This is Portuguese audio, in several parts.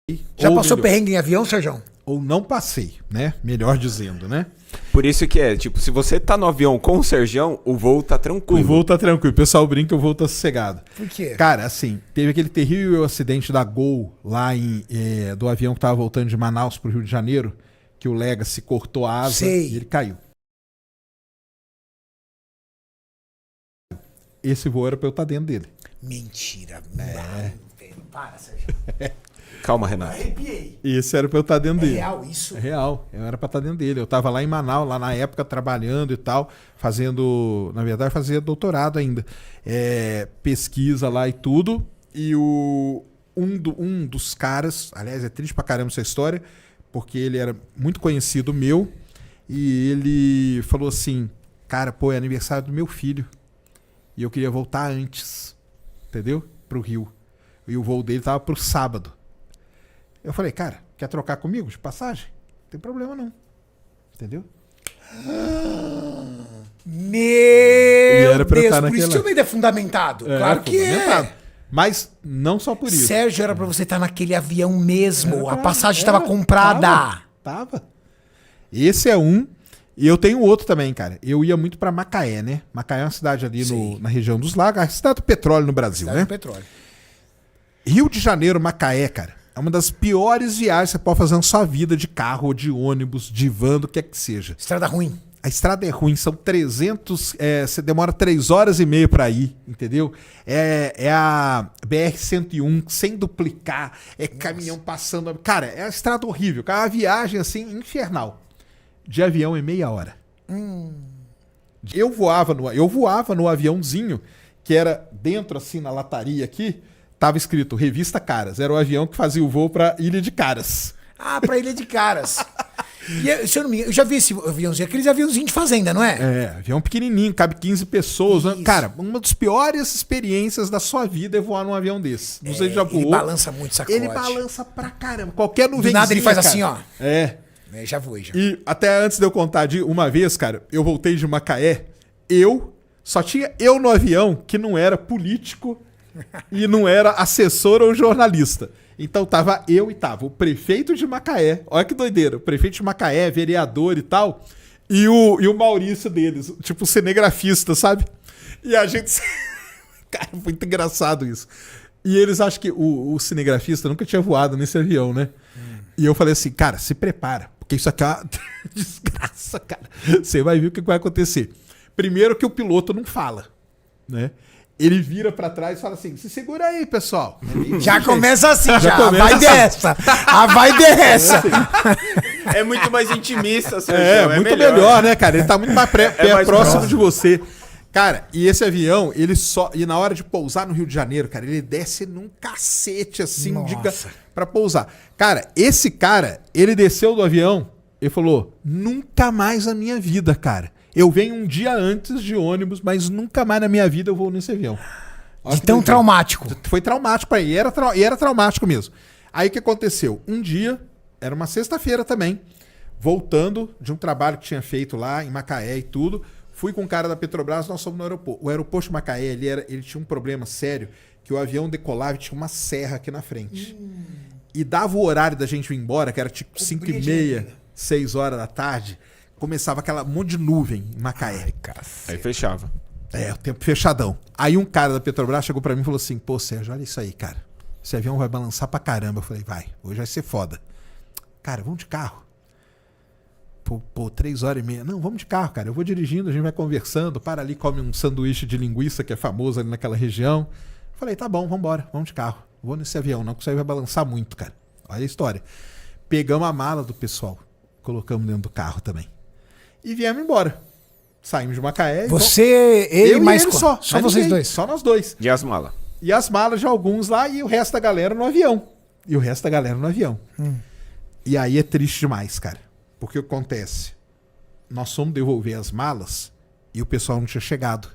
Já Ou passou melhor, perrengue em avião, Sérgio? ou não passei, né? Melhor dizendo, né? Por isso que é, tipo, se você tá no avião com o Sergião, o voo tá tranquilo. O voo tá tranquilo. O pessoal brinca, o voo tá sossegado. Por quê? Cara, assim, teve aquele terrível acidente da Gol lá do avião que tava voltando de Manaus pro Rio de Janeiro, que o Legacy cortou a asa Sei. e ele caiu. Esse voo era pra eu estar dentro dele. Mentira. Não, velho. Para, Sérgio. Calma, Renato. Arrepiei. Esse era pra eu estar dentro É dele. real isso? É real, eu era pra estar dentro dele. Eu tava lá em Manaus, lá na época, trabalhando e tal, fazendo, na verdade, fazia doutorado ainda. Pesquisa lá e tudo. E um dos caras, aliás, é triste pra caramba essa história, porque ele era muito conhecido meu, e ele falou assim, cara, pô, é aniversário do meu filho. E eu queria voltar antes, entendeu? Pro Rio. E o voo dele tava pro sábado. Eu falei, cara, quer trocar comigo de passagem? Não tem problema não. Entendeu? Meu era pra eu Deus, estar por isso naquela- que o medo é fundamentado. Claro que fundamentado. é. Mas não só por isso. Sérgio, era pra você estar naquele avião mesmo. Era A pra- passagem era, estava comprada. Tava. Esse é um. E eu tenho outro também, cara. Eu ia muito pra Macaé, né? Macaé é uma cidade ali Sim. na região dos lagos, a cidade do petróleo no Brasil, Cidade né? do petróleo. Rio de Janeiro, Macaé, cara, é uma das piores viagens que você pode fazer na sua vida de carro, ou de ônibus, de van, do que é que seja. Estrada ruim. A estrada é ruim, são 300, você demora 3 horas e meia pra ir, entendeu? É a BR-101 sem duplicar, caminhão passando. Cara, é uma estrada horrível, cara, é uma viagem assim infernal. De avião é meia hora. Eu voava no aviãozinho, que era dentro assim na lataria aqui, tava escrito Revista Caras. Era o avião que fazia o voo pra Ilha de Caras. Ah, pra Ilha de Caras. Se eu não me engano, eu já vi esse aviãozinho, aqueles aviãozinhos de fazenda, não é? É, avião pequenininho, cabe 15 pessoas. Né? Isso. Cara, uma das piores experiências da sua vida é voar num avião desse. Não sei se já voou. Ele balança muito sacote. Ele balança pra caramba. Qualquer nuvem. Do nada ele faz assim, ó. É. Já voei, já. E até antes de eu contar de uma vez, cara, eu voltei de Macaé, só tinha eu no avião que não era político e não era assessor ou jornalista. Então tava o prefeito de Macaé, olha que doideira, o prefeito de Macaé, vereador e tal, e o Maurício deles, tipo cinegrafista, sabe? E a gente... Cara, muito engraçado isso. E eles acham que o cinegrafista nunca tinha voado nesse avião, né? E eu falei assim, cara, se prepara, porque isso aqui é uma desgraça, cara. Você vai ver o que vai acontecer. Primeiro que o piloto não fala, né? Ele vira pra trás e fala assim, se segura aí, pessoal. Já começa assim, já. começa Vai assim. dessa. Vai dessa. É muito mais intimista, Sergião. É, muito melhor, né, cara? Ele tá muito mais, mais próximo próximo. de você. Cara, e esse avião, e na hora de pousar no Rio de Janeiro, cara, ele desce num cacete, assim, Nossa. pra pousar. Cara, esse cara, ele desceu do avião e falou, nunca mais na minha vida, cara. Eu venho um dia antes de ônibus, mas nunca mais na minha vida eu vou nesse avião. Olha De que tão doideira. traumático. Foi traumático pra ele, e era traumático mesmo. Aí o que aconteceu? Um dia, era uma sexta-feira também, voltando de um trabalho que tinha feito lá em Macaé e tudo, fui com um cara da Petrobras, nós fomos no aeroporto. O aeroporto de Macaé, ele tinha um problema sério, que o avião decolava e tinha uma serra aqui na frente. E dava o horário da gente ir embora, que era tipo 5h30, 6 horas da tarde, começava aquela monte de nuvem em Macaé. Aí fechava. O tempo fechadão. Aí um cara da Petrobras chegou pra mim e falou assim, pô, Sérgio, olha isso aí, cara. Esse avião vai balançar pra caramba. Eu falei, hoje vai ser foda. Cara, vamos de carro. Pô, 3h30. Não, vamos de carro, cara. Eu vou dirigindo, a gente vai conversando, para ali, come um sanduíche de linguiça que é famoso ali naquela região. Eu falei, tá bom, vambora, vamos de carro. Vou nesse avião, não, que isso aí vai balançar muito, cara. Olha a história. Pegamos a mala do pessoal, colocamos dentro do carro também. E viemos embora. Saímos de Macaé. Você, ele eu mais e ele qual? só. Só Mais vocês ninguém, dois. Só nós dois. E as malas? E as malas de alguns lá e o resto da galera no avião. E aí é triste demais, cara. Porque o que acontece? Nós fomos devolver as malas e o pessoal não tinha chegado.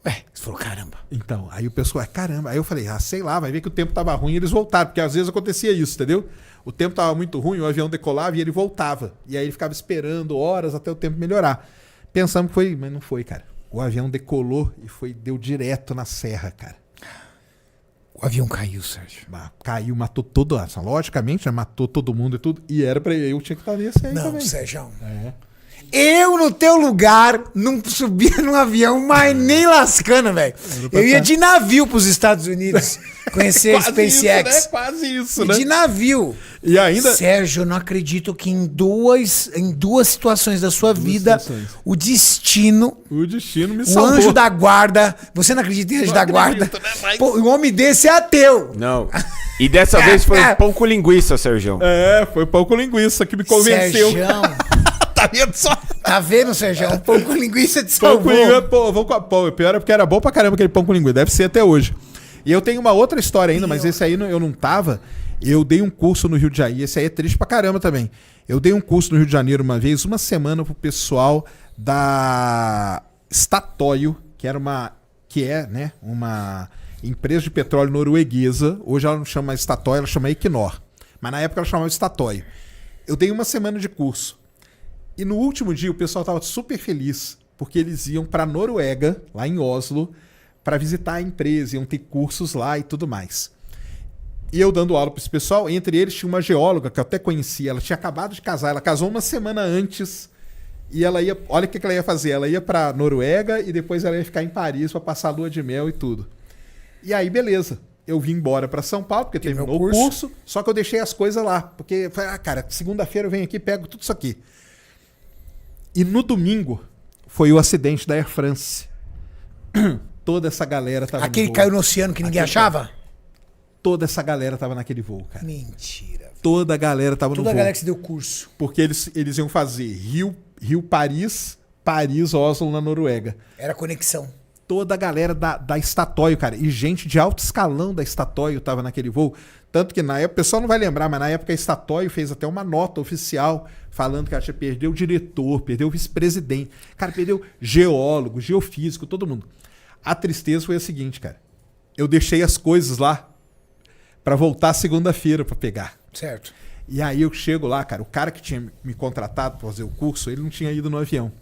Você falou, caramba. Então, aí o pessoal, caramba. Aí eu falei, sei lá, vai ver que o tempo tava ruim e eles voltaram. Porque às vezes acontecia isso, entendeu? O tempo tava muito ruim, o avião decolava e ele voltava. E aí ele ficava esperando horas até o tempo melhorar. Pensamos que foi, mas não foi, cara. O avião decolou e deu direto na serra, cara. O avião caiu, Sérgio. Caiu, matou todo. Logicamente, né? Matou todo mundo e tudo. E era pra eu tinha que estar nesse aí Não, também. Sérgio. É. Eu, no teu lugar, não subia num avião, mas nem lascando, velho. Eu ia de navio pros Estados Unidos conhecer a SpaceX. Isso, né? Quase isso, E né? de navio. E ainda... Sérgio, eu não acredito que em duas situações da sua vida, situações. o destino, O destino me o salvou. anjo da guarda. Você não acredita em anjo Não da guarda? acredito, né? Mas- Pô, um homem desse é ateu. Não. E dessa vez foi pão com linguiça, Sérgio. É, foi pão com linguiça que me convenceu. Sérgio, Tá vendo só? tá vendo, Sérgio? Um pão com linguiça de Pão com salvou. linguiça, pô, vamos com a pão. O pior é porque era bom pra caramba aquele pão com linguiça. Deve ser até hoje. E eu tenho uma outra história ainda, mas esse aí eu não tava. Eu dei um curso no Rio de Janeiro. Esse aí é triste pra caramba também. Eu dei um curso no Rio de Janeiro uma vez, uma semana pro pessoal da Statoil, que é, né, uma empresa de petróleo norueguesa. Hoje ela não chama Statoil, ela chama Equinor. Mas na época ela chamava Statoil. Eu dei uma semana de curso. E no último dia o pessoal estava super feliz, porque eles iam para Noruega, lá em Oslo, para visitar a empresa, iam ter cursos lá e tudo mais. E eu dando aula para esse pessoal, entre eles tinha uma geóloga que eu até conhecia, ela tinha acabado de casar, ela casou uma semana antes e ela ia, olha o que ela ia fazer, ela ia para Noruega e depois ela ia ficar em Paris para passar a lua de mel e tudo. E aí beleza, eu vim embora para São Paulo, porque terminou o curso, só que eu deixei as coisas lá, porque falei, cara, segunda-feira eu venho aqui e pego tudo isso aqui. E no domingo foi o acidente da Air France. Toda essa galera tava Aquele no voo. caiu no oceano que ninguém achava? Toda essa galera tava naquele voo, cara. Mentira. Velho. Toda a galera tava Toda no a voo. galera que se deu curso. Porque eles iam fazer Rio-Paris, Paris-Oslo na Noruega. Era conexão. Toda a galera da Statoil, cara. E gente de alto escalão da Statoil tava naquele voo. Tanto que na época, o pessoal não vai lembrar, mas na época a Statoil fez até uma nota oficial falando que ela perdeu o diretor, perdeu o vice-presidente. Cara, perdeu geólogo, geofísico, todo mundo. A tristeza foi a seguinte, cara. Eu deixei as coisas lá pra voltar segunda-feira pra pegar. Certo. E aí eu chego lá, cara, o cara que tinha me contratado pra fazer o curso, ele não tinha ido no avião.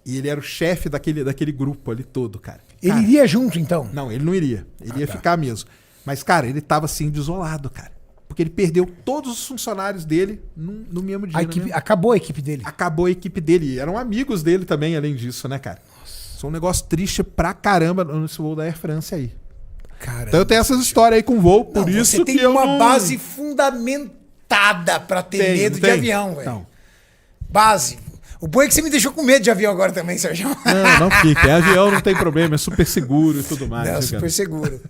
E ele era o chefe daquele grupo ali todo, cara. Ele iria junto, então? Não, ele não iria. Ele ia ficar mesmo. Mas, cara, ele tava assim, desolado, cara. Porque ele perdeu todos os funcionários dele no mesmo dia. Acabou a equipe dele. Acabou a equipe dele. E eram amigos dele também, além disso, né, cara? Nossa. Isso é um negócio triste pra caramba nesse voo da Air France aí. Caramba. Então eu tenho essas histórias aí com voo, por Não, isso você tem que eu uma não... base fundamentada pra ter medo de avião, velho. Não. Base. O bom é que você me deixou com medo de avião agora também, Sérgio. Não fica. É avião, não tem problema. É super seguro e tudo mais. Não, né, super cara? seguro.